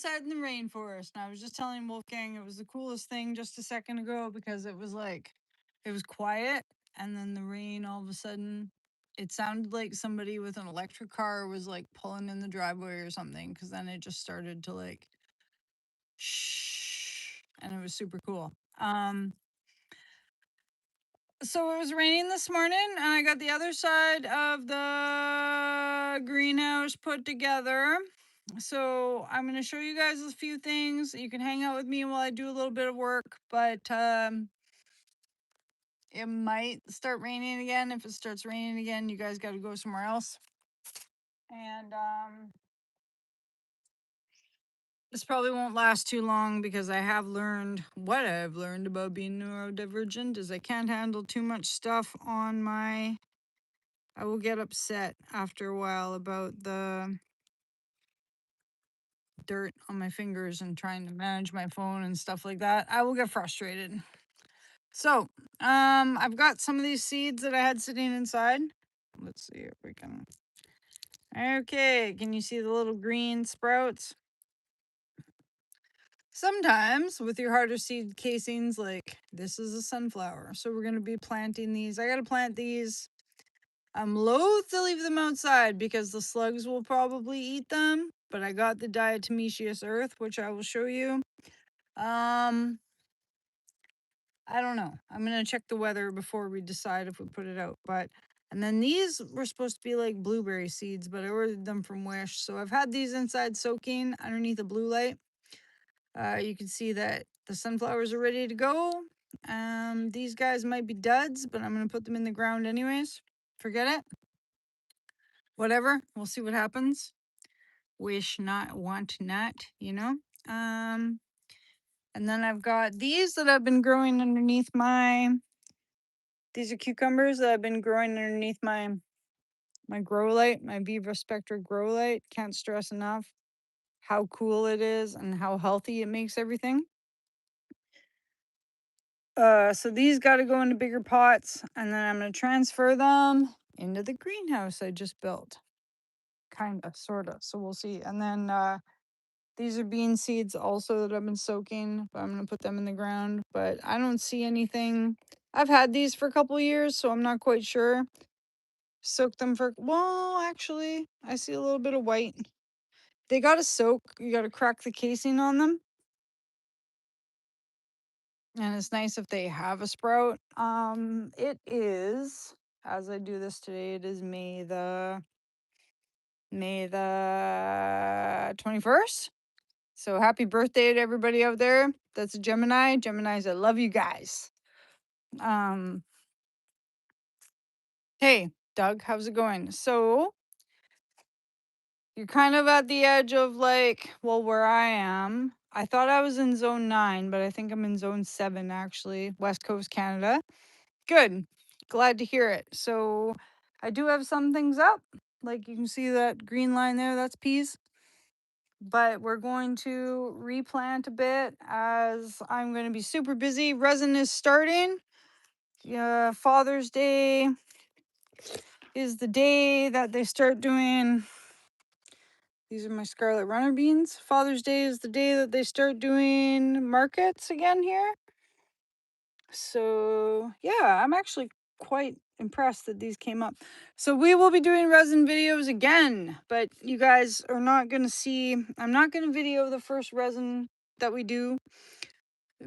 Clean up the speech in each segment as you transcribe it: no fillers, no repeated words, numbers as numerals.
outside in the rainforest, and I was just telling Wolfgang it was the coolest thing just a second ago because it was like, it was quiet, and then the rain all of a sudden, it sounded like somebody with an electric car was like pulling in the driveway or something, because then it just started to like shh, and it was super cool. So it was raining this morning, and I got the other side of the greenhouse put together. So I'm going to show you guys a few things. You can hang out with me while I do a little bit of work, but it might start raining again. If it starts raining again, you guys got to go somewhere else. And this probably won't last too long because I have learned what I've learned about being neurodivergent is I can't handle too much stuff on my. I will get upset after a while about the dirt on my fingers and trying to manage my phone and stuff like that. I will get frustrated. So, I've got some of these seeds that I had sitting inside. Let's see if we can. Okay, can you see the little green sprouts? Sometimes with your harder seed casings, like this is a sunflower. So we're going to be planting these. I got to plant these. I'm loath to leave them outside because the slugs will probably eat them. But I got the diatomaceous earth, which I will show you. I don't know. I'm going to check the weather before we decide if we put it out. And then these were supposed to be like blueberry seeds, but I ordered them from Wish. So I've had these inside soaking underneath the blue light. You can see that the sunflowers are ready to go. These guys might be duds, but I'm going to put them in the ground anyways. Forget it. Whatever. We'll see what happens. Wish not, want not, you know? And then I've got these that I've been growing underneath these are cucumbers that I've been growing underneath my grow light, my Viva Spectra grow light. Can't stress enough how cool it is and how healthy it makes everything. So these got to go into bigger pots, and then I'm going to transfer them into the greenhouse I just built. Kind of, sort of. So we'll see. And then these are bean seeds also that I've been soaking, but I'm going to put them in the ground. But I don't see anything. I've had these for a couple years, so I'm not quite sure. Soak them for, well, actually, I see a little bit of white. They got to soak. You got to crack the casing on them. And it's nice if they have a sprout. It is, as I do this today, it is May the 21st. So happy birthday to everybody out there. That's a Gemini. Geminis, I love you guys. Hey, Doug, how's it going? So you're kind of at the edge of like, well, where I am. I thought I was in zone 9, but I think I'm in zone 7 actually, West Coast Canada. Good. Glad to hear it. So I do have some things up. Like you can see that green line there, that's peas. But we're going to replant a bit as I'm going to be super busy. Resin is starting. Father's Day is the day that they start doing. These are my scarlet runner beans. Father's Day is the day that they start doing markets again here. So yeah, I'm actually quite impressed that these came up. So we will be doing resin videos again, but you guys are not going to see, I'm not going to video the first resin that we do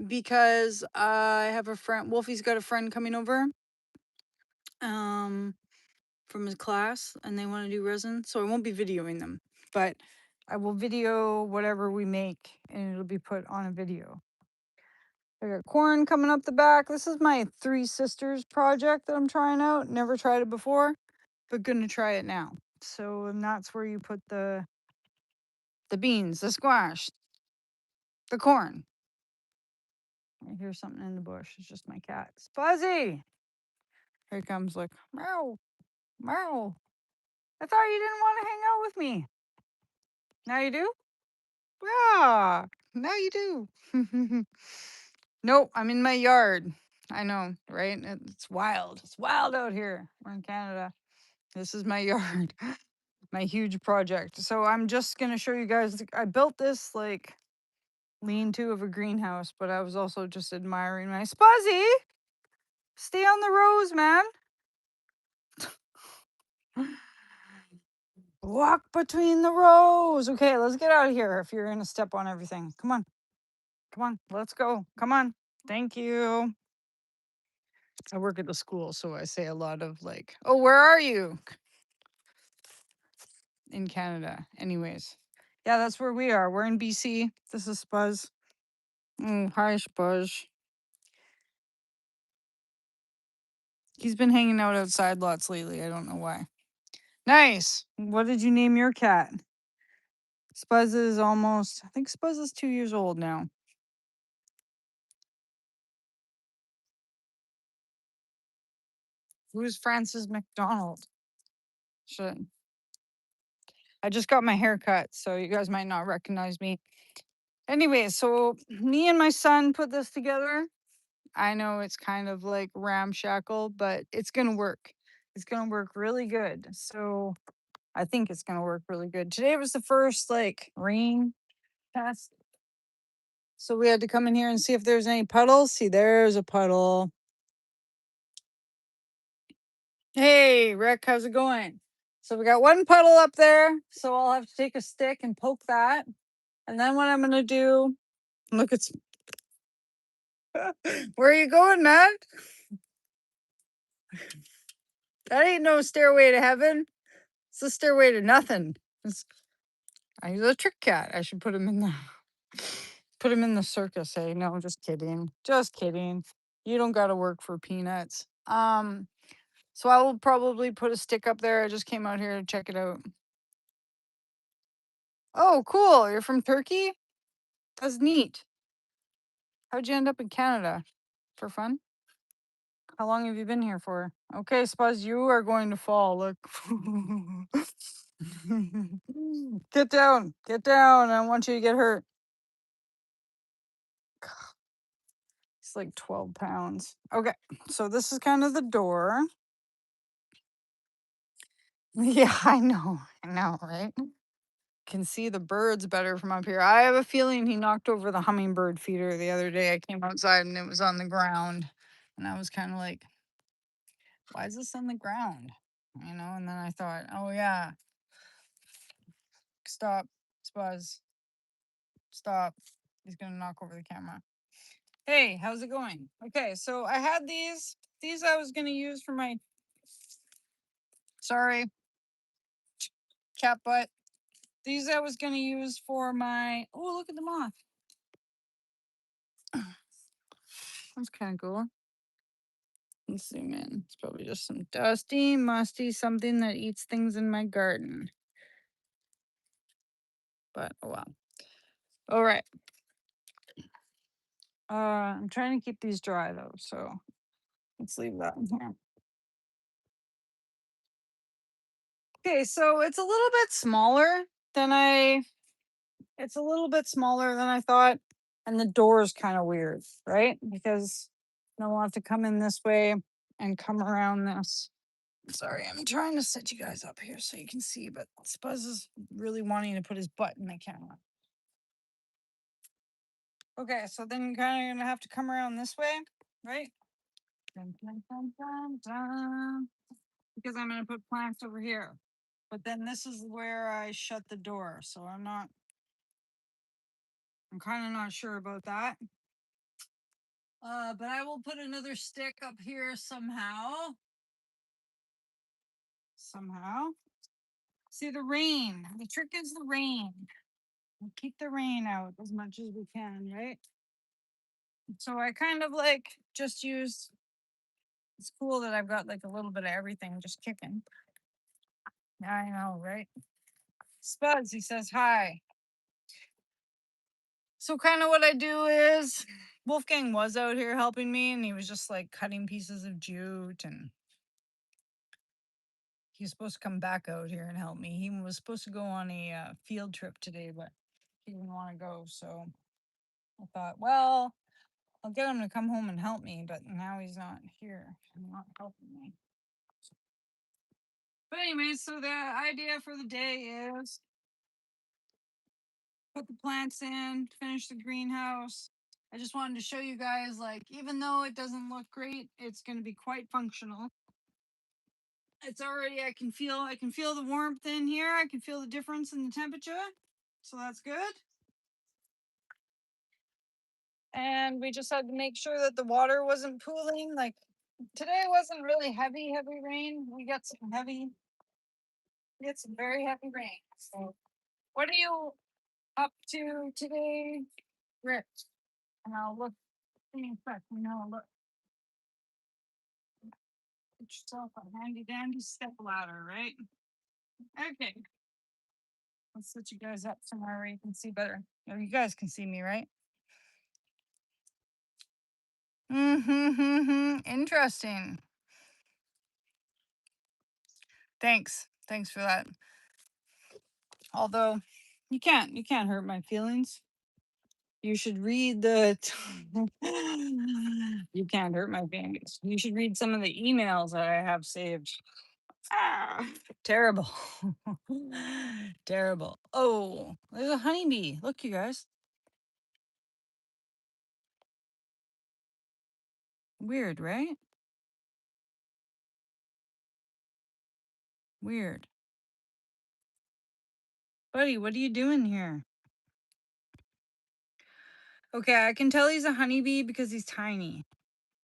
because I have a friend, Wolfie's got a friend coming over from his class and they want to do resin. So I won't be videoing them, but I will video whatever we make and it'll be put on a video. I got corn coming up the back. This is my Three Sisters project that I'm trying out. Never tried it before, but gonna try it now. So, and that's where you put the beans, the squash, the corn. I hear something in the bush. It's just my cat. Fuzzy! Here he comes, like, meow, meow. I thought you didn't want to hang out with me. Now you do? Yeah, now you do. Nope, I'm in my yard. I know, right? It's wild. It's wild out here. We're in Canada. This is my yard. my huge project. So I'm just gonna show you guys. I built this like lean-to of a greenhouse, but I was also just admiring my Spuzzy. Stay on the rows, man. Walk between the rows. Okay, let's get out of here if you're gonna step on everything. Come on. Come on. Let's go. Come on. Thank you. I work at the school, so I say a lot of like, oh, where are you? In Canada. Anyways. Yeah, that's where we are. We're in BC. This is Spuzz. Oh, hi, Spuzz. He's been hanging out outside lots lately. I don't know why. Nice. What did you name your cat? Spuzz is almost, I think Spuzz is 2 years old now. Who's Francis McDonald? Shit. I just got my hair cut, so you guys might not recognize me. Anyway, so me and my son put this together. I know it's kind of like ramshackle, but it's going to work. It's going to work really good. So I think it's going to work really good. Today was the first like rain test. So we had to come in here and see if there's any puddles. See, there's a puddle. Hey, Rick, how's it going? So we got one puddle up there. So I'll have to take a stick and poke that. And then what I'm going to do, look, it's, where are you going, man? That ain't no stairway to heaven. It's a stairway to nothing. He's a trick cat. I should put him in the circus. Hey, no, just kidding. Just kidding. You don't got to work for peanuts. So I will probably put a stick up there. I just came out here to check it out. Oh, cool. You're from Turkey? That's neat. How'd you end up in Canada? For fun? How long have you been here for? Okay, Spuzz, you are going to fall. Look. Get down. Get down. I don't want you to get hurt. It's like 12 pounds. Okay, so this is kind of the door. Yeah, I know. I know, right? Can see the birds better from up here. I have a feeling he knocked over the hummingbird feeder the other day. I came outside and it was on the ground. And I was kind of like, why is this on the ground? You know, and then I thought, oh yeah, stop, Spuzz, stop. He's gonna knock over the camera. Hey, how's it going? Okay, so I had these. These I was gonna use for my, sorry, cat butt. These I was gonna use for my, oh, look at the moth. That's kind of cool. Let's zoom in. It's probably just some dusty, musty, something that eats things in my garden. But oh well. All right. I'm trying to keep these dry though, so let's leave that in here. Okay, so it's a little bit smaller than it's a little bit smaller than I thought. And the door is kind of weird, right? Because I'll have to come in this way and come around this. Sorry, I'm trying to set you guys up here so you can see, but Spuzz is really wanting to put his butt in the camera. Okay, so then you're kind of gonna have to come around this way, right? Dun, dun, dun, dun, dun. Because I'm gonna put plants over here. But then this is where I shut the door, so I'm kind of not sure about that. But I will put another stick up here somehow. Somehow. See the rain. The trick is the rain. We'll keep the rain out as much as we can, right? So I kind of like just use, it's cool that I've got like a little bit of everything just kicking. I know, right? Spuds, he says hi. So kind of what I do is Wolfgang was out here helping me and he was just like cutting pieces of jute and he's supposed to come back out here and help me. He was supposed to go on a field trip today, but he didn't want to go. So I thought, well, I'll get him to come home and help me, but now he's not here and not helping me. But anyways, so the idea for the day is put the plants in, finish the greenhouse. I just wanted to show you guys, like, even though it doesn't look great, it's going to be quite functional. It's already, I can feel the warmth in here. I can feel the difference in the temperature. So that's good. And we just had to make sure that the water wasn't pooling. Like today wasn't really heavy rain. We got some very heavy rain. So what are you up to today, Rich? And I'll look in fact, look. Get yourself a handy dandy step ladder, right? Okay. Let's set you guys up somewhere where you can see better. Oh, you guys can see me, right? Interesting. Thanks for that. Although you can't hurt my feelings. You should read the you can't hurt my feelings. You should read some of the emails that I have saved. Ah, terrible. Terrible. Oh, there's a honeybee. Look, you guys. Weird, right? Weird. Buddy, what are you doing here? Okay, I can tell he's a honeybee because he's tiny,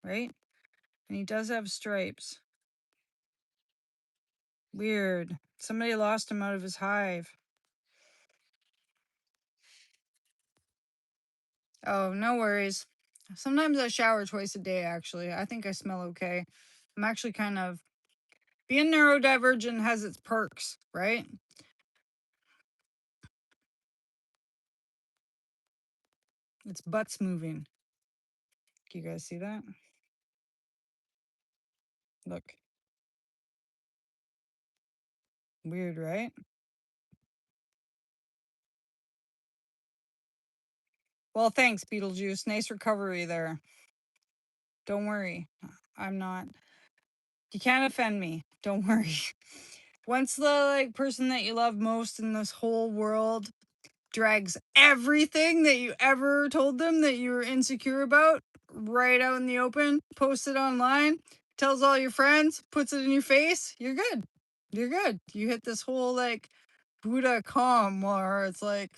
right? And he does have stripes. Weird. Somebody lost him out of his hive. Oh, no worries. Sometimes I shower twice a day, actually. I think I smell okay. I'm actually kind of. Being neurodivergent has its perks, right? Its butt's moving. Can you guys see that? Look. Weird, right? Well, thanks, Beetlejuice. Nice recovery there. Don't worry. I'm not. You can't offend me. Don't worry. Once the person that you love most in this whole world drags everything that you ever told them that you were insecure about right out in the open, posts it online, tells all your friends, puts it in your face, you're good. You're good. You hit this whole Buddha calm where it's like,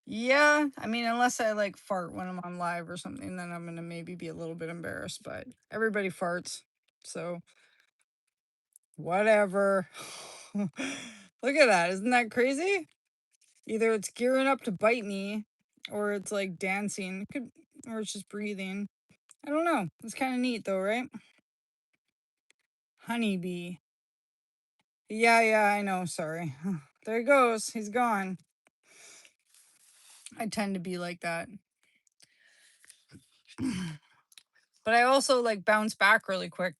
yeah, I mean, unless I fart when I'm on live or something, then I'm gonna maybe be a little bit embarrassed, but everybody farts. So whatever. Look at that. Isn't that crazy? Either it's gearing up to bite me or it's dancing. Or it's just breathing. I don't know. It's kind of neat though, right? Honeybee. Yeah, I know. Sorry. There he goes. He's gone. I tend to be like that. But I also bounce back really quick.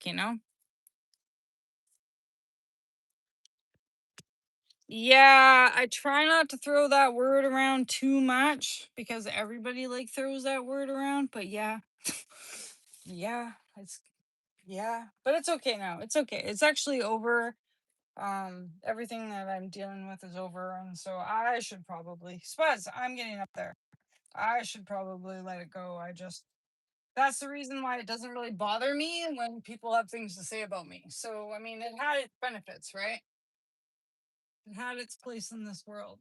Yeah, I try not to throw that word around too much because everybody throws that word around, but yeah. Yeah, but it's okay now. It's okay. It's actually over. Everything that I'm dealing with is over, and so I should probably Spuzz, I'm getting up there. I should probably let it go. That's the reason why it doesn't really bother me when people have things to say about me. So I mean, it had its benefits, right? It had its place in this world.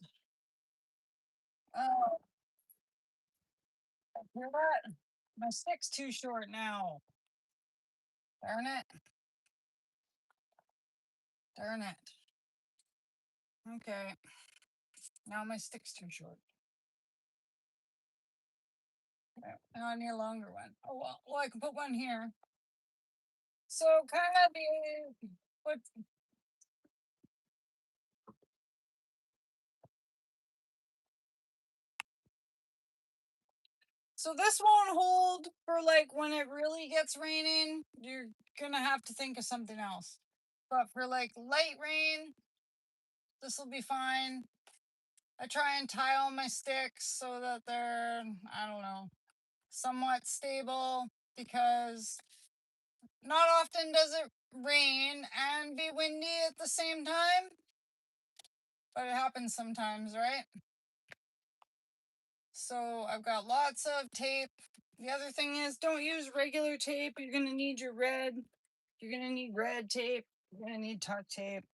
Oh, hear that? My stick's too short now. Darn it. Darn it. Okay. Now my stick's too short. Now I need a longer one. Oh well, I can put one here. So kind of what so this won't hold for when it really gets raining. You're gonna have to think of something else. But for light rain, this will be fine. I try and tie all my sticks so that they're, I don't know, somewhat stable because not often does it rain and be windy at the same time, but it happens sometimes, right? So I've got lots of tape. The other thing is, don't use regular tape. You're gonna need your red. You're gonna need red tape. You're gonna need tuck tape.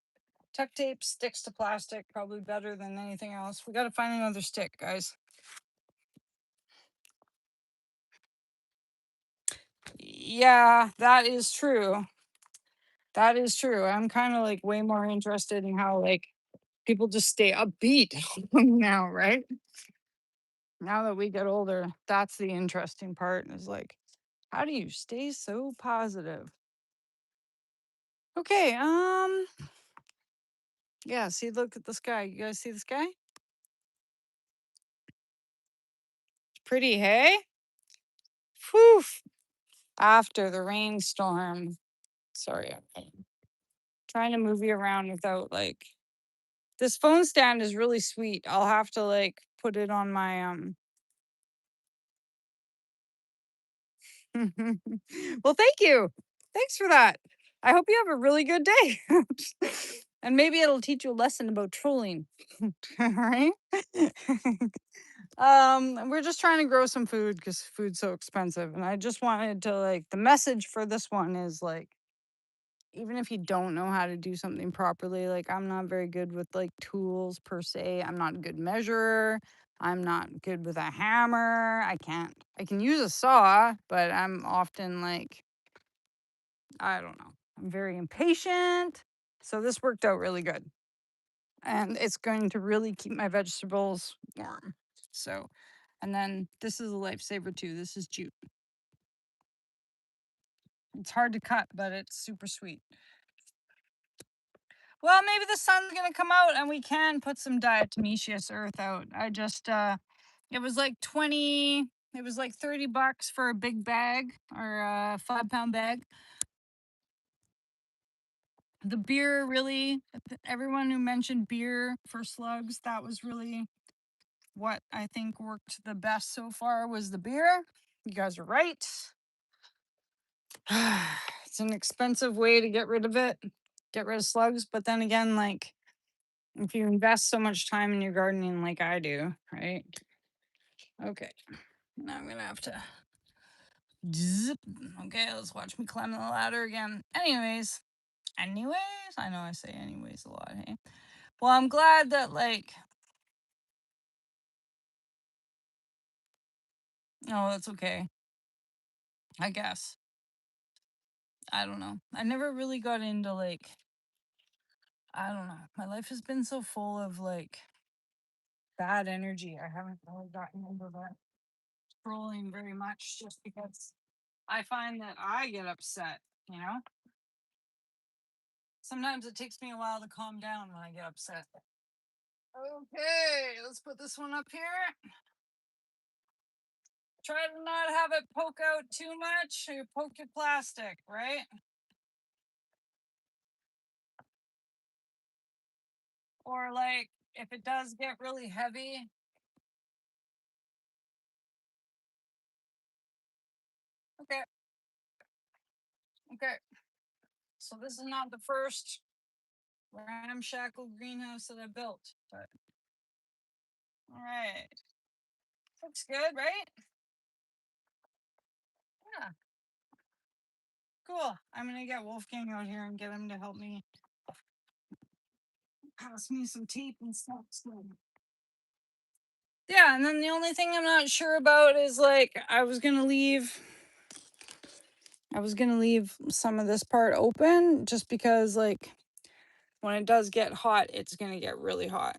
Tuck tape sticks to plastic probably better than anything else. We got to find another stick, guys. Yeah, that is true. That is true. I'm kind of like way more interested in how like people just stay upbeat now, right? Now that we get older, that's the interesting part is like, how do you stay so positive? Okay, yeah, see, look at the sky. You guys see the sky? It's pretty, hey? Whew. After the rainstorm. Sorry, I'm trying to move you around without like this phone stand is really sweet. I'll have to like put it on my well, thank you. Thanks for that. I hope you have a really good day. And maybe it'll teach you a lesson about trolling. All right. We're just trying to grow some food because food's so expensive. And I just wanted to like the message for this one is like even if you don't know how to do something properly, like I'm not very good with like tools per se. I'm not a good measurer. I'm not good with a hammer. I can use a saw, but I'm often like, I don't know. I'm very impatient. So this worked out really good. And it's going to really keep my vegetables warm. So, and then this is a lifesaver too. This is jute. It's hard to cut, but it's super sweet. Well, maybe the sun's gonna come out and we can put some diatomaceous earth out. I just it was like 20, it was like $30 for a big bag or a 5-pound bag. The beer really, everyone who mentioned beer for slugs, that was really what I think worked the best so far was the beer. You guys are right. It's an expensive way to get rid of it, get rid of slugs, but then again, like if you invest so much time in your gardening like I do, right? Okay, now I'm gonna have to zip. Okay, let's watch me climb the ladder again. Anyways, I know I say anyways a lot, hey? Well, I'm glad that like, oh, that's okay. I guess. I don't know. I never really got into like, I don't know. My life has been so full of like bad energy. I haven't really gotten into that scrolling very much just because I find that I get upset, you know? Sometimes it takes me a while to calm down when I get upset. Okay, let's put this one up here. Try to not have it poke out too much or poke your plastic, right? Or like if it does get really heavy. Okay, okay. So this is not the first ramshackle greenhouse that I built, but all right. Looks good, right? Yeah, cool. I'm gonna get Wolfgang out here and get him to help me pass me some tape and stuff. So. Yeah, and then the only thing I'm not sure about is like I was gonna leave some of this part open just because like when it does get hot, it's gonna get really hot.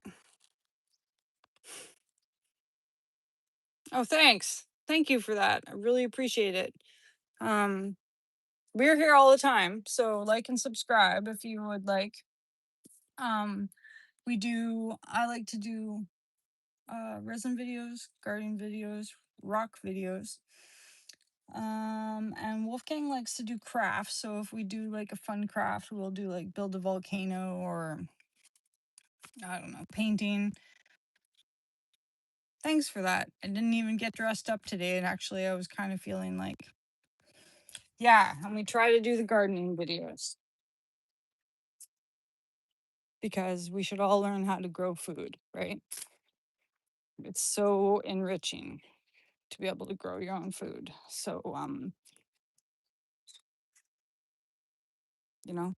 Oh, thanks. Thank you for that. I really appreciate it. Um, we're here all the time, so like and subscribe if you would like. Um, I like to do resin videos, gardening videos, rock videos. And Wolfgang likes to do crafts, so if we do like a fun craft, we'll do like build a volcano or I don't know, painting. Thanks for that. I didn't even get dressed up today, and actually I was kind of feeling like, yeah, and we try to do the gardening videos. because we should all learn how to grow food, right? It's so enriching to be able to grow your own food. So,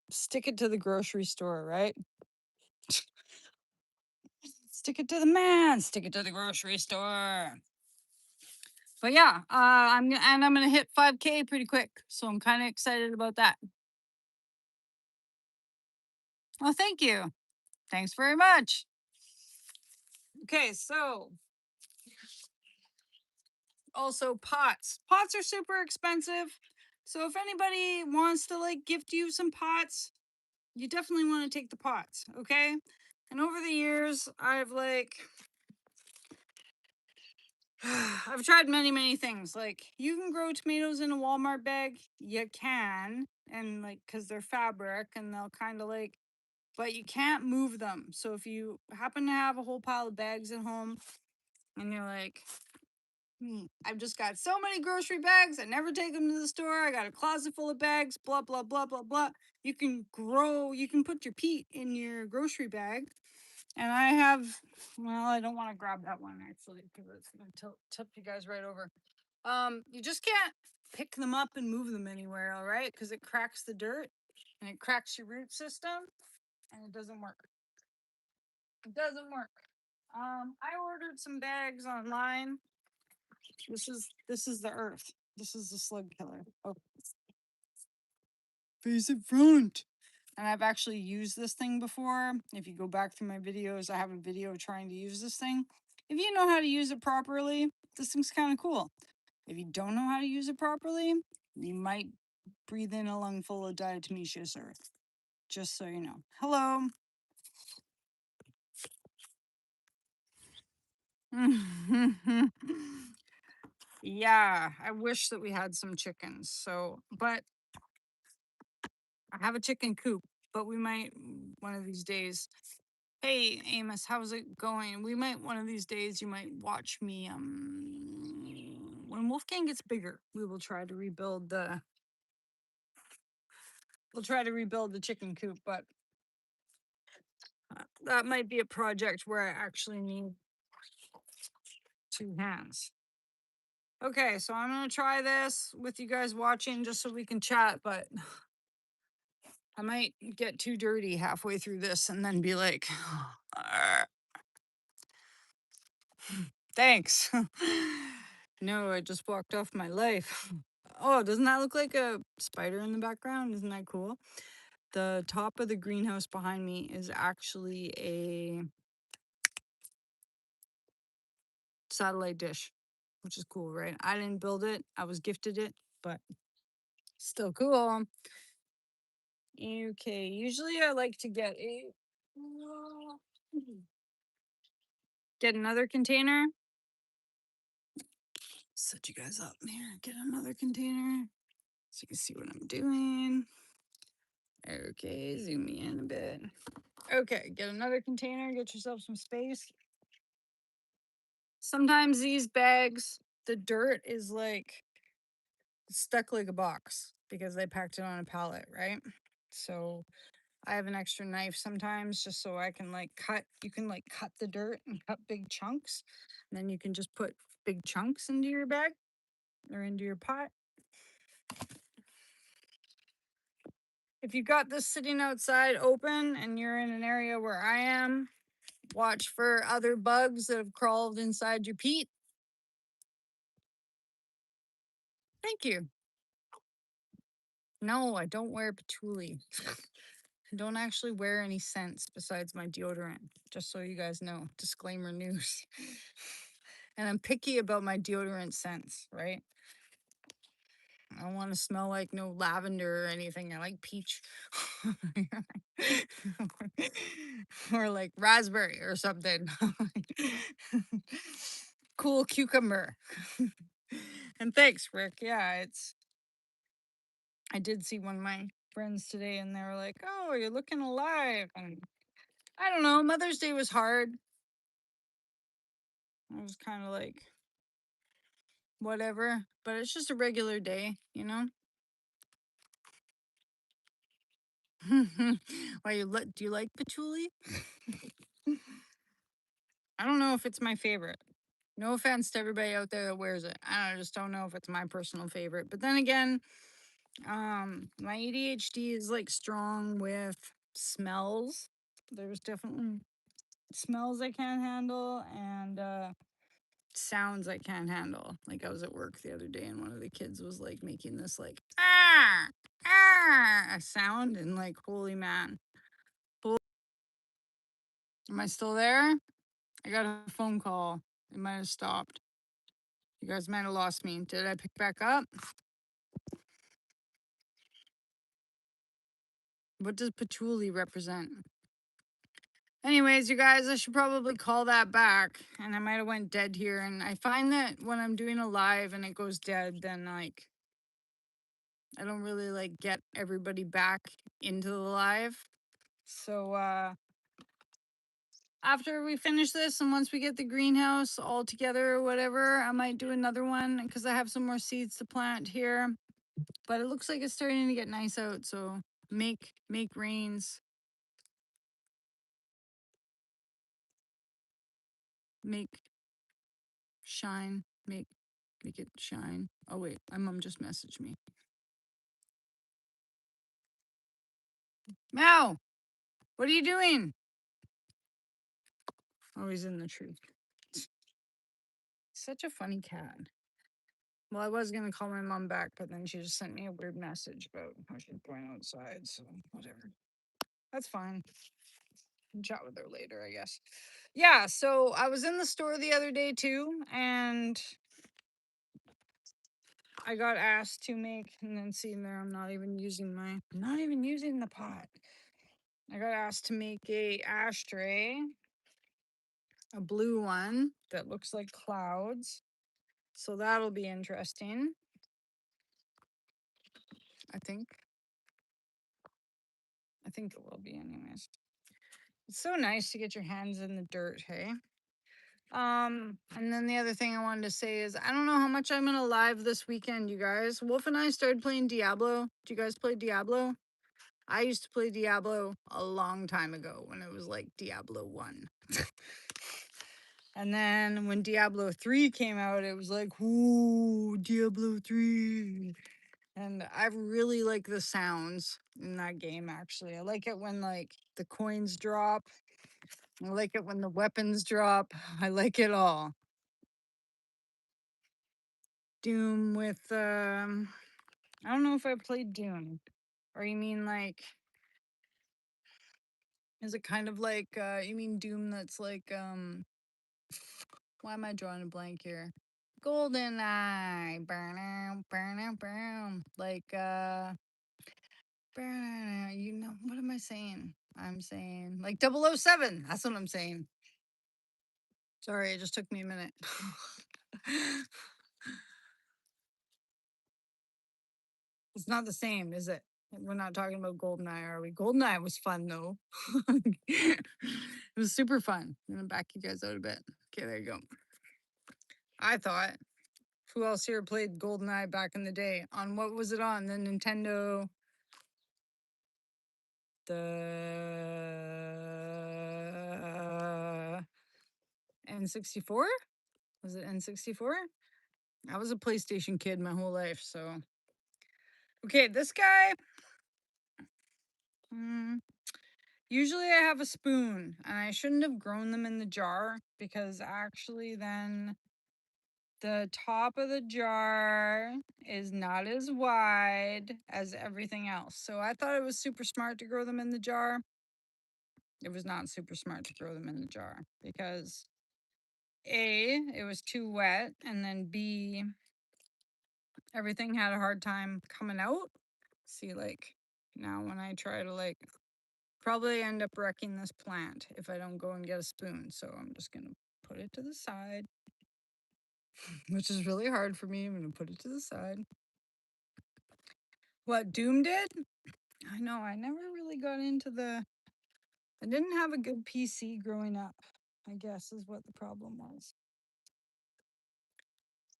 stick it to the grocery store, right? Stick it to the man, stick it to the grocery store. But yeah, I'm gonna hit 5K pretty quick, so I'm kind of excited about that. Oh, thank you. Thanks very much. Okay, so also pots. Pots are super expensive. So if anybody wants to like gift you some pots, you definitely want to take the pots, okay? And over the years, I've tried many things. Like you can grow tomatoes in a Walmart bag. You can, and like cuz they're fabric and they'll kind of like but you can't move them. So if you happen to have a whole pile of bags at home and you're like, I've just got so many grocery bags. I never take them to the store. I got a closet full of bags, blah, blah, blah, blah, blah. You can put your peat in your grocery bag. And I don't want to grab that one actually because it's going to tip you guys right over. You just can't pick them up and move them anywhere, all right? Because it cracks the dirt and it cracks your root system and it doesn't work. It doesn't work. I ordered some bags online. This is the earth. This is the slug killer. Oh, face it front. And I've actually used this thing before. If you go back through my videos, I have a video trying to use this thing. If you know how to use it properly, this thing's kind of cool. If you don't know how to use it properly, you might breathe in a lungful of diatomaceous earth. Just so you know. Hello. Yeah, I wish that we had some chickens. But I have a chicken coop, but we might one of these days. Hey Amos, how's it going? We might one of these days you might watch me when Wolfgang gets bigger, we'll try to rebuild the chicken coop, but that might be a project where I actually need two hands. Okay, so I'm gonna try this with you guys watching just so we can chat, but I might get too dirty halfway through this and then be like, thanks. No, I just walked off my life. Oh, doesn't that look like a spider in the background? Isn't that cool? The top of the greenhouse behind me is actually a satellite dish, which is cool, right? I didn't build it, I was gifted it, but still cool. Okay, usually I like to get another container. Set you guys up here. Get another container so you can see what I'm doing. Okay, zoom me in a bit. Okay, get another container, get yourself some space. Sometimes these bags, the dirt is like stuck like a box because they packed it on a pallet, right? So I have an extra knife sometimes just so I can you can like cut the dirt and cut big chunks. And then you can just put big chunks into your bag or into your pot. If you got this sitting outside open and you're in an area where I am, watch for other bugs that have crawled inside your peat. Thank you. No, I don't wear patchouli. I don't actually wear any scents besides my deodorant, just so you guys know. Disclaimer news. And I'm picky about my deodorant scents, right? I don't want to smell like no lavender or anything. I like peach. Or like raspberry or something. Cool cucumber. And thanks, Rick. Yeah, I did see one of my friends today and they were like, "Oh, you're looking alive." And I don't know, Mother's Day was hard. I was kind of like, whatever, but it's just a regular day, you know? Why do you like patchouli? I don't know if it's my favorite. No offense to everybody out there that wears it. I just don't know if it's my personal favorite. But then again, my ADHD is like strong with smells. There's definitely smells I can't handle and sounds I can't handle. Like I was at work the other day and one of the kids was like making this like a sound and like holy man. Am I still there? I got a phone call. It might have stopped. You guys might have lost me. Did I pick back up? What does patchouli represent? Anyways, you guys, I should probably call that back. And I might have went dead here. And I find that when I'm doing a live and it goes dead, then like I don't really like get everybody back into the live. So after we finish this and once we get the greenhouse all together or whatever, I might do another one because I have some more seeds to plant here. But it looks like it's starting to get nice out, so make rains, make shine, make it shine. Oh wait, my mom just messaged me. Meow, what are you doing? Oh, he's in the tree. Such a funny cat. Well, I was gonna call my mom back, but then she just sent me a weird message about how she's going outside, so whatever. That's fine. Can chat with her later, I guess. Yeah, so I was in the store the other day too, and I got asked to make, and then see there, I'm not even using the pot. I got asked to make a ashtray, a blue one that looks like clouds. So that'll be interesting. I think. I think it will be anyways. It's so nice to get your hands in the dirt, hey? And then the other thing I wanted to say is I don't know how much I'm gonna live this weekend, you guys. Wolf and I started playing Diablo. Do you guys play Diablo? I used to play Diablo a long time ago when it was like Diablo 1. And then when Diablo 3 came out, it was like, ooh, Diablo 3. And I really like the sounds in that game, actually. I like it when like the coins drop. I like it when the weapons drop. I like it all. Doom with I don't know if I played Doom. Or you mean like is it kind of like you mean Doom that's like why am I drawing a blank here? Golden Eye. Burn. Like you know what am I saying? I'm saying like 007. That's what I'm saying. Sorry, it just took me a minute. It's not the same, is it? We're not talking about Goldeneye, are we? Goldeneye was fun though. It was super fun. I'm gonna back you guys out a bit. Okay, there you go. I thought. Who else here played Goldeneye back in the day? On what was it on? The Nintendo. The N64? Was it N64? I was a PlayStation kid my whole life, so. Okay, this guy. Usually I have a spoon, and I shouldn't have grown them in the jar because actually then the top of the jar is not as wide as everything else. So I thought it was super smart to grow them in the jar. It was not super smart to grow them in the jar because A, it was too wet, and then B, everything had a hard time coming out. See, like now when I try to like probably end up wrecking this plant if I don't go and get a spoon. So I'm just gonna put it to the side, which is really hard for me. I'm gonna put it to the side. What Doom did? I know, I never really got into I didn't have a good PC growing up, I guess is what the problem was.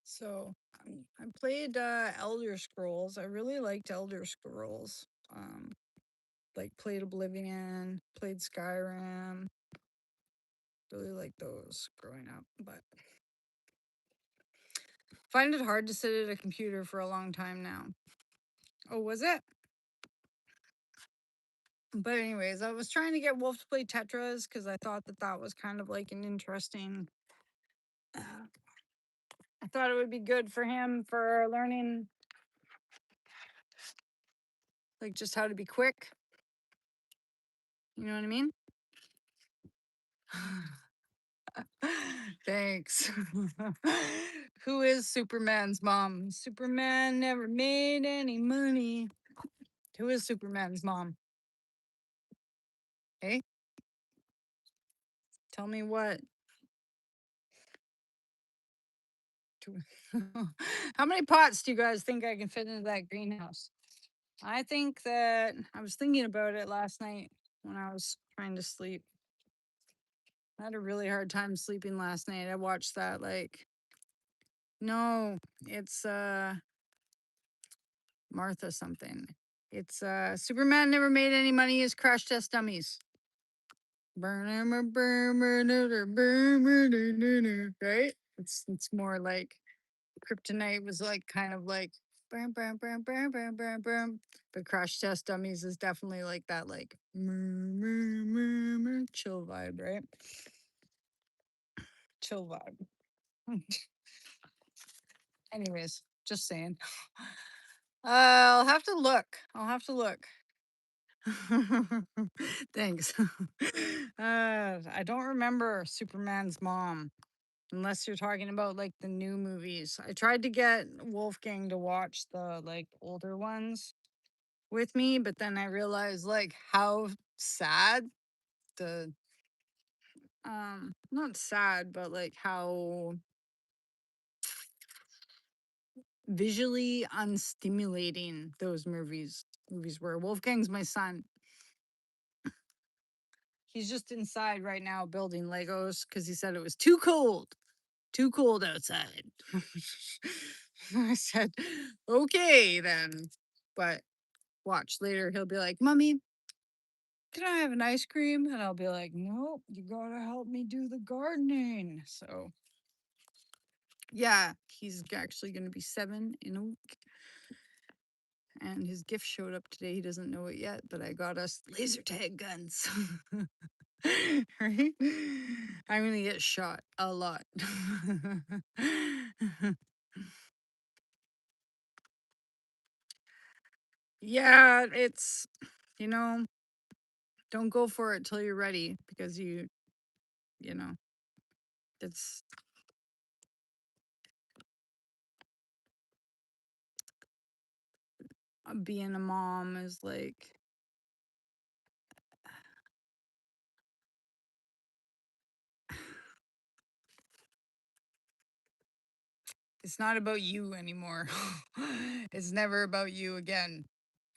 So I played Elder Scrolls. I really liked Elder Scrolls. like played Oblivion, played Skyrim. Really like those growing up, but find it hard to sit at a computer for a long time now. Oh, was it? But anyways, I was trying to get Wolf to play Tetras because I thought that that was kind of like an interesting. I thought it would be good for him for learning, like just how to be quick. You know what I mean? Thanks. Who is Superman's mom? Superman never made any money. Who is Superman's mom? Hey, tell me what. How many pots do you guys think I can fit into that greenhouse? I think that I was thinking about it last night when I was trying to sleep. I had a really hard time sleeping last night. I watched that like no, it's Martha something. It's Superman never made any money as crash test dummies. Right? It's more like Kryptonite was like kind of like bam bam bam bam bam bam bam. But Crash Test Dummies is definitely like that like chill vibe, right? Chill vibe. Anyways, just saying. I'll have to look. I'll have to look. Thanks. I don't remember Superman's mom, unless you're talking about like the new movies. I tried to get Wolfgang to watch the like older ones with me, but then I realized like how sad the not sad, but like how visually unstimulating those movies were. Wolfgang's my son. He's just inside right now building Legos because he said it was too cold outside. I said, okay then. But watch later, he'll be like, Mommy, can I have an ice cream? And I'll be like, nope, you gotta help me do the gardening. So, yeah, he's actually gonna be 7 in a week. And his gift showed up today. He doesn't know it yet, but I got us laser tag guns. Right? I'm gonna get shot a lot. Yeah, it's, you know, don't go for it till you're ready because you know, it's being a mom is like, it's not about you anymore. It's never about you again,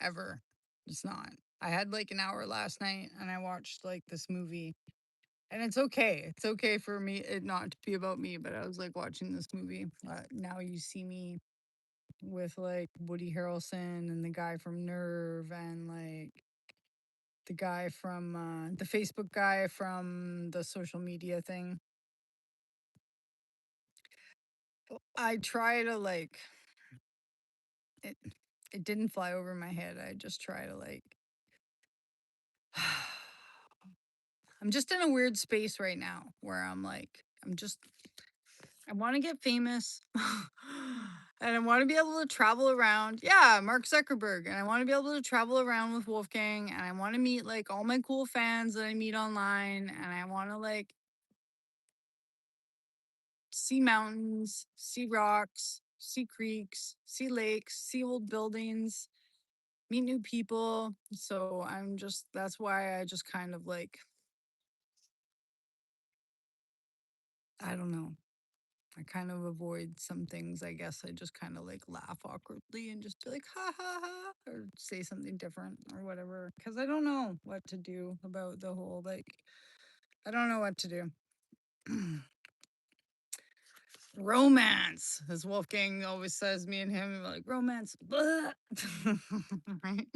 ever. It's not. I had like an hour last night and I watched like this movie. And it's okay. It's okay for me it not to be about me, but I was like watching this movie. Now you see me with like Woody Harrelson and the guy from Nerve and like the guy from the Facebook guy from the social media thing. I try to like it it didn't fly over my head. I just try to like I'm just in a weird space right now where I'm like I want to get famous and I want to be able to travel around. Yeah, Mark Zuckerberg. And I want to be able to travel around with Wolfgang and I want to meet like all my cool fans that I meet online and I want to like see mountains, see rocks, see creeks, see lakes, see old buildings, meet new people. So that's why I just kind of like, I don't know. I kind of avoid some things. I guess I just kind of like laugh awkwardly and just be like, ha ha ha, or say something different or whatever. Cause I don't know what to do about the whole, like, I don't know what to do. Romance, as Wolfgang always says, me and him are like romance, blah. Right?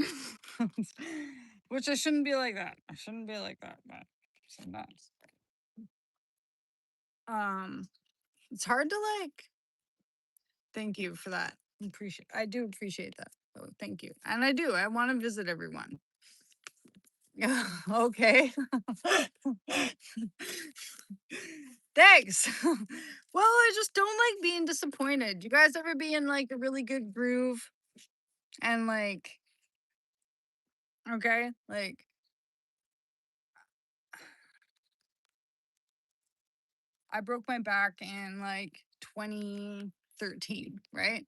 Which I shouldn't be like that. I shouldn't be like that, but sometimes. Um, it's hard to like. Thank you for that. I do appreciate that. So thank you. And I do. I want to visit everyone. Yeah. Okay. Thanks. Well, I just don't like being disappointed. You guys ever be in like a really good groove and like, okay, like I broke my back in like 2013, right?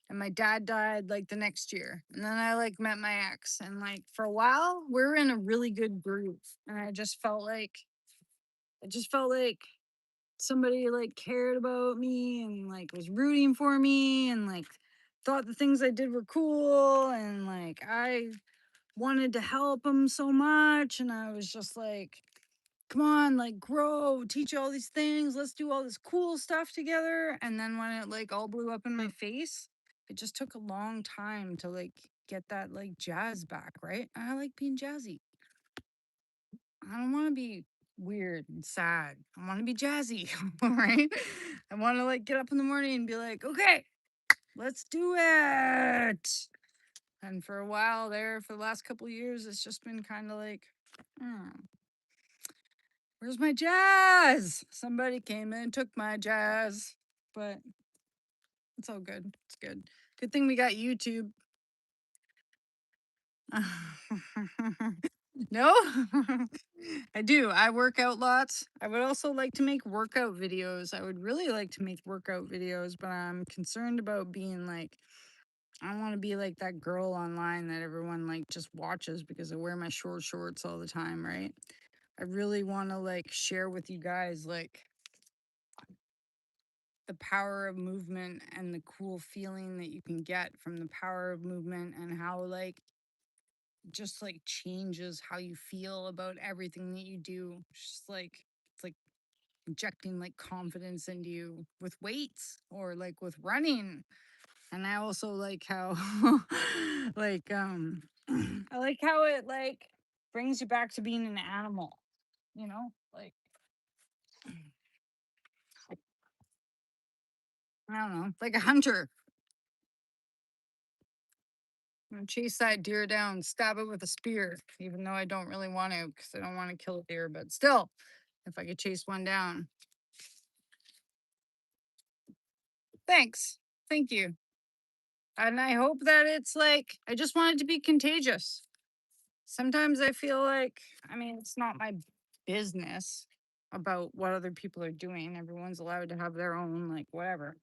And my dad died like the next year. And then I like met my ex and like for a while we were in a really good groove. And I just felt like somebody like cared about me and like was rooting for me and like thought the things I did were cool and like I wanted to help them so much and I was just like come on like grow teach you all these things let's do all this cool stuff together and then when it like all blew up in my face it just took a long time to like get that like jazz back, right? I like being jazzy. I don't want to be weird and sad. I want to be jazzy, right? I want to like get up in the morning and be like, okay, let's do it. And for a while there, for the last couple of years, it's just been kind of like, hmm, where's my jazz? Somebody came in and took my jazz, but it's all good. It's good. Good thing we got YouTube. No, I do. I work out lots. I would also like to make workout videos. I would really like to make workout videos, but I'm concerned about being like, I don't want to be like that girl online that everyone like just watches because I wear my short shorts all the time, right? I really want to like share with you guys like the power of movement and the cool feeling that you can get from the power of movement and how like just like changes how you feel about everything that you do. It's like injecting like confidence into you with weights or like with running. And I also like how like I like how it like brings you back to being an animal, you know? Like I don't know, like a hunter. I'm gonna chase that deer down, stab it with a spear, even though I don't really want to because I don't want to kill a deer, but still, if I could chase one down. Thanks. Thank you. And I hope that it's like, I just want it to be contagious. Sometimes I feel like, I mean, it's not my business about what other people are doing. Everyone's allowed to have their own, like, whatever.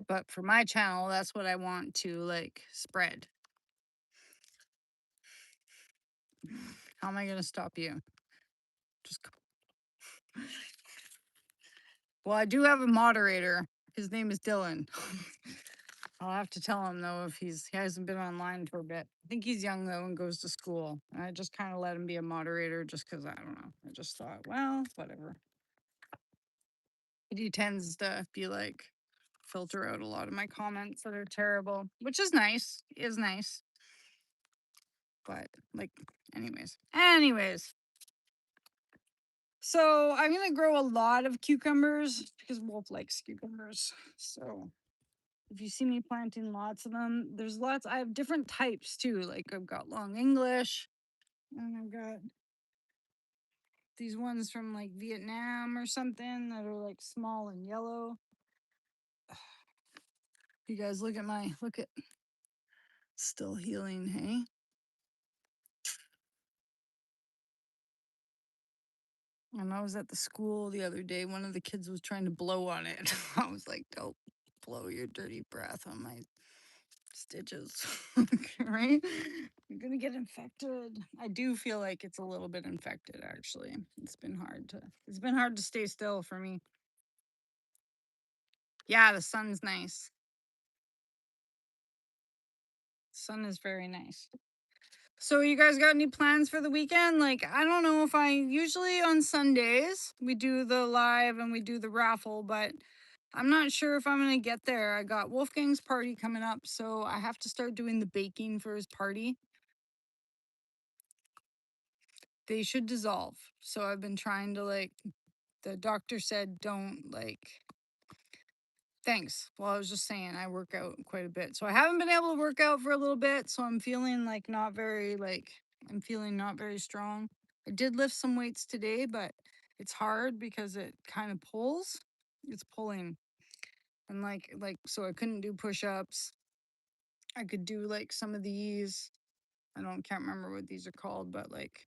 But for my channel, that's what I want to like spread. How am I going to stop you? Just, well, I do have a moderator. His name is Dylan. I'll have to tell him though if he hasn't been online for a bit. I think he's young though and goes to school. And I just kind of let him be a moderator just because I don't know. I just thought, well, whatever. He tends to be like filter out a lot of my comments that are terrible, which is nice. Is nice. But like, anyways. So I'm gonna grow a lot of cucumbers because Wolf likes cucumbers. So if you see me planting lots of them, there's lots. I have different types too. Like I've got long English, and I've got these ones from like Vietnam or something that are like small and yellow. You guys look at still healing, hey? And I was at the school the other day. One of the kids was trying to blow on it. I was like, don't blow your dirty breath on my stitches, right? You're gonna get infected. I do feel like it's a little bit infected actually. It's been hard to stay still for me. Yeah, the sun's nice. Sun is very nice. So you guys got any plans for the weekend? Like, I don't know if I usually on Sundays we do the live and we do the raffle, but I'm not sure if I'm gonna get there. I got Wolfgang's party coming up, so I have to start doing the baking for his party. they should dissolve. So I've been trying to like, the doctor said don't like, thanks. Well, I was just saying I work out quite a bit. So I haven't been able to work out for a little bit. So I'm feeling like not very, like, I'm feeling not very strong. I did lift some weights today, but it's hard because it kind of pulls. It's pulling. And like, so I couldn't do push-ups. I could do like some of these. Can't remember what these are called, but like,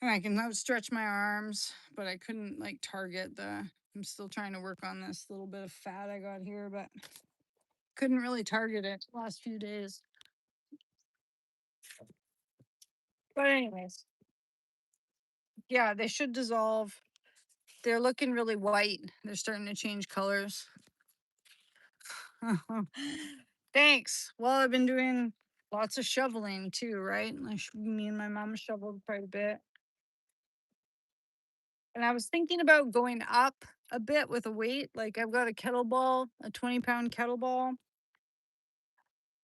and I can stretch my arms, but I couldn't like target I'm still trying to work on this little bit of fat I got here, but couldn't really target it the last few days. But anyways, yeah, they should dissolve. They're looking really white. They're starting to change colors. Thanks. Well, I've been doing lots of shoveling too, right? Me and my mom shoveled quite a bit. And I was thinking about going up a bit with a weight. Like I've got a kettlebell, a 20-pound kettlebell,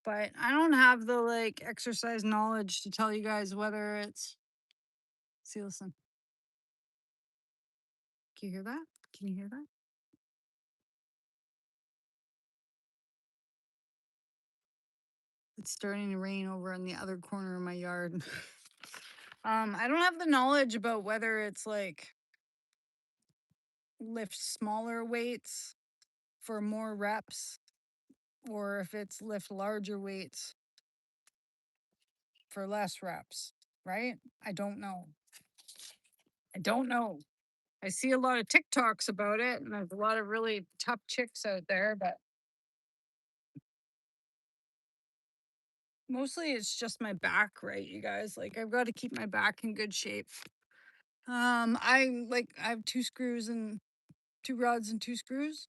but I don't have the like exercise knowledge to tell you guys whether it's. See, listen. Can you hear that? Can you hear that? It's starting to rain over in the other corner of my yard. I don't have the knowledge about whether it's like lift smaller weights for more reps or if it's lift larger weights for less reps, right? I don't know. I don't know. I see a lot of TikToks about it, and there's a lot of really tough chicks out there, but mostly it's just my back, right, you guys? Like I've got to keep my back in good shape. I have 2 rods and 2 screws,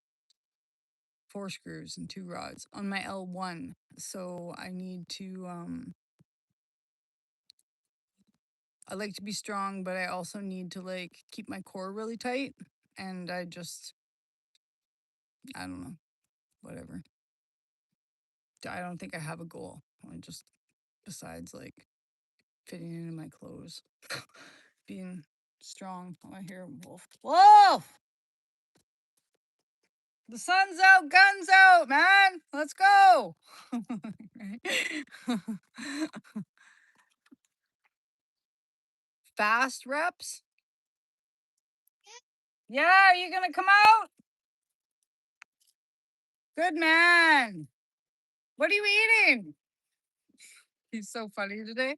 4 screws and 2 rods on my L1. So I need to I like to be strong, but I also need to like keep my core really tight. And I don't know, whatever. I don't think I have a goal. I just, besides like fitting into my clothes, being strong. Oh, I hear a wolf. Wolf! The sun's out, guns out, man. Let's go. Fast reps? Yeah, are you gonna come out? Good man. What are you eating? He's so funny today.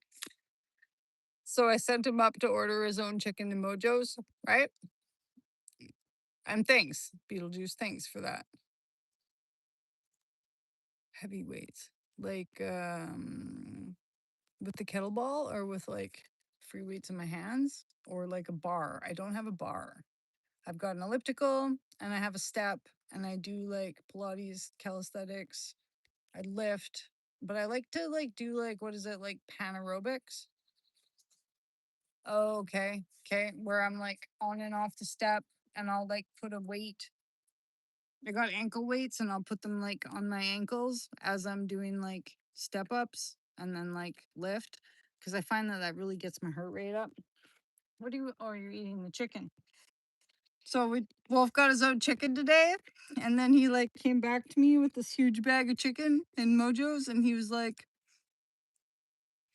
So I sent him up to order his own chicken and Mojo's, right? And thanks, Beetlejuice. Thanks for that. Heavy weights. Like with the kettlebell or with like free weights in my hands or like a bar. I don't have a bar. I've got an elliptical and I have a step and I do like Pilates, calisthenics. I lift, but I like to like do like, what is it, like panaerobics? Oh, okay. Okay. Where I'm like on and off the step and I'll like put a weight. I got ankle weights and I'll put them like on my ankles as I'm doing like step ups and then like lift because I find that that really gets my heart rate up. Oh, you're eating the chicken. So Wolf got his own chicken today and then he like came back to me with this huge bag of chicken in Mojo's and he was like,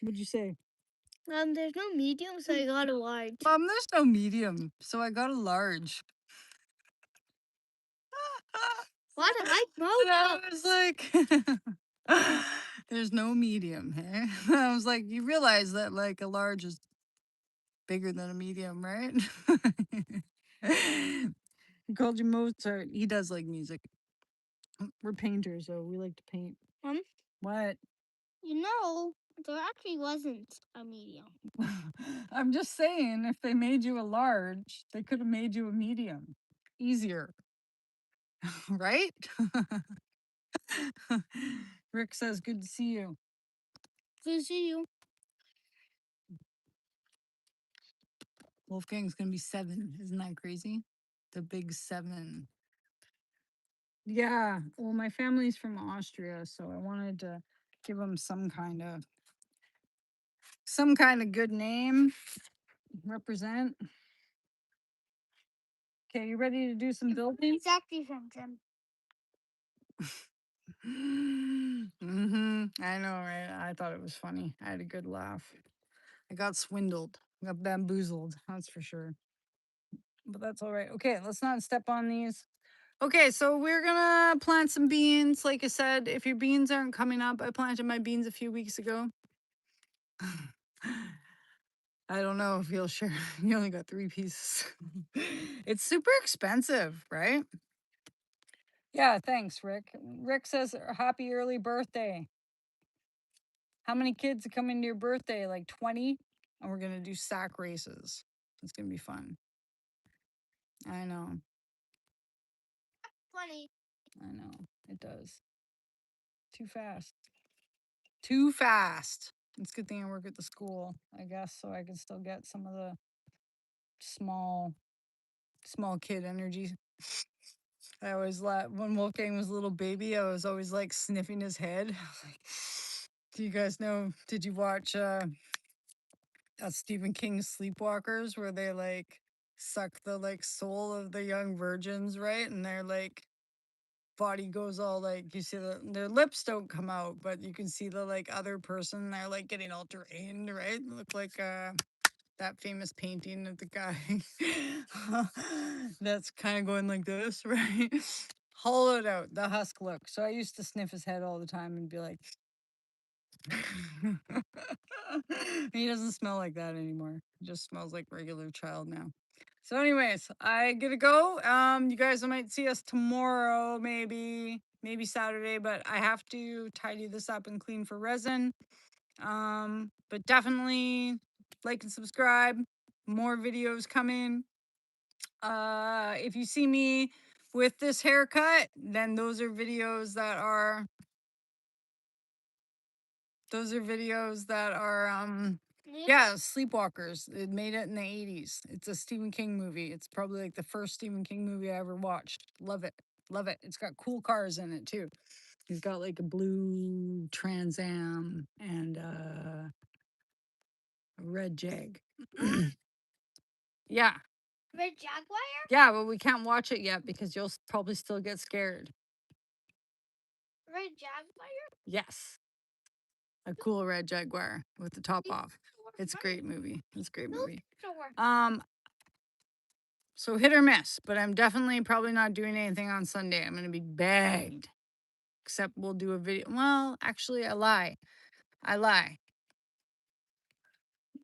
what'd you say? There's no medium, so I got a large. There's no medium, so I got a large. What? I like And I Mojo. was like, there's no medium, hey? I was like, you realize that like a large is bigger than a medium, right? He called you Mozart. He does like music. We're painters, so we like to paint. What? You know, there actually wasn't a medium. I'm just saying, if they made you a large, they could have made you a medium. Easier. Right? Rick says, good to see you. Good to see you. Wolfgang's gonna be 7. Isn't that crazy? The big 7. Yeah. Well, my family's from Austria, so I wanted to give them some kind of some kind of good name. Represent. Okay, you ready to do some building? Exactly, Jim. I know, right? I thought it was funny. I had a good laugh. I got swindled. I got bamboozled. That's for sure. But that's all right. Okay, let's not step on these. Okay, so we're gonna plant some beans. Like I said, if your beans aren't coming up, I planted my beans a few weeks ago. I don't know if you'll share. You only got 3 pieces. It's super expensive, right? Yeah, thanks, Rick. Rick says happy early birthday. How many kids are coming to your birthday? Like 20? And we're gonna do sack races. It's gonna be fun. I know. Funny. I know. It does. Too fast. Too fast. It's a good thing I work at the school, I guess, so I can still get some of the small kid energy. I always when Wolfgang was a little baby, I was always like sniffing his head. I was like, do you guys know? Did you watch Stephen King's Sleepwalkers, where they like suck the like soul of the young virgins, right? And their like body goes all like you see their lips don't come out, but you can see the like other person. They're like getting all drained, right? Look like that famous painting of the guy that's kind of going like this, right? Hollowed out, the husk look. So I used to sniff his head all the time and be like, he doesn't smell like that anymore. He just smells like regular child now. So, anyways, I gotta go. You guys might see us tomorrow, maybe Saturday, but I have to tidy this up and clean for resin. But definitely like and subscribe. More videos coming. If you see me with this haircut, then those are videos that are yeah, Sleepwalkers. It made it in the 80s. It's a Stephen King movie. It's probably like the first Stephen King movie I ever watched. Love it. Love it. It's got cool cars in it too. He's got like a blue Trans Am and a red Jag. Yeah. Red Jaguar? Yeah, but we can't watch it yet because you'll probably still get scared. Red Jaguar? Yes. A cool red Jaguar with the top off. It's a great movie. It's a great movie. So hit or miss, but I'm definitely probably not doing anything on Sunday. I'm gonna be bagged. Except we'll do a video. Well, actually, I lie.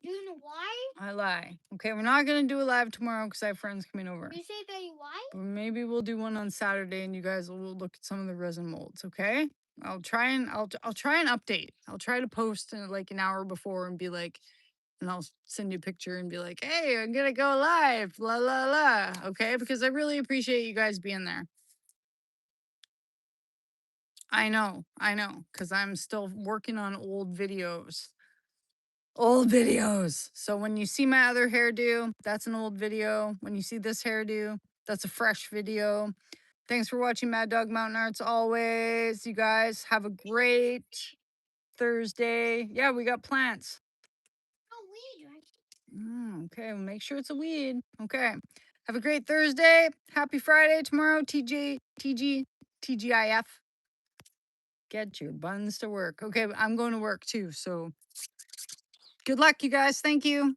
Do you know why? I lie. Okay, we're not gonna do a live tomorrow because I have friends coming over. You say that you lie? But maybe we'll do one on Saturday, and you guys will look at some of the resin molds. Okay, I'll try and update. I'll try to post in like an hour before and be like, and I'll send you a picture and be like, hey, I'm gonna go live, la la la. Okay, because I really appreciate you guys being there. I know, because I'm still working on old videos. So when you see my other hairdo, that's an old video. When you see this hairdo, that's a fresh video. Thanks for watching Mad Dog Mountain Arts always. You guys have a great Thursday. Yeah, we got plants. Oh, weed, right? Okay, well, make sure it's a weed. Okay. Have a great Thursday. Happy Friday tomorrow. TGIF. Get your buns to work. Okay, I'm going to work too. So good luck, you guys. Thank you.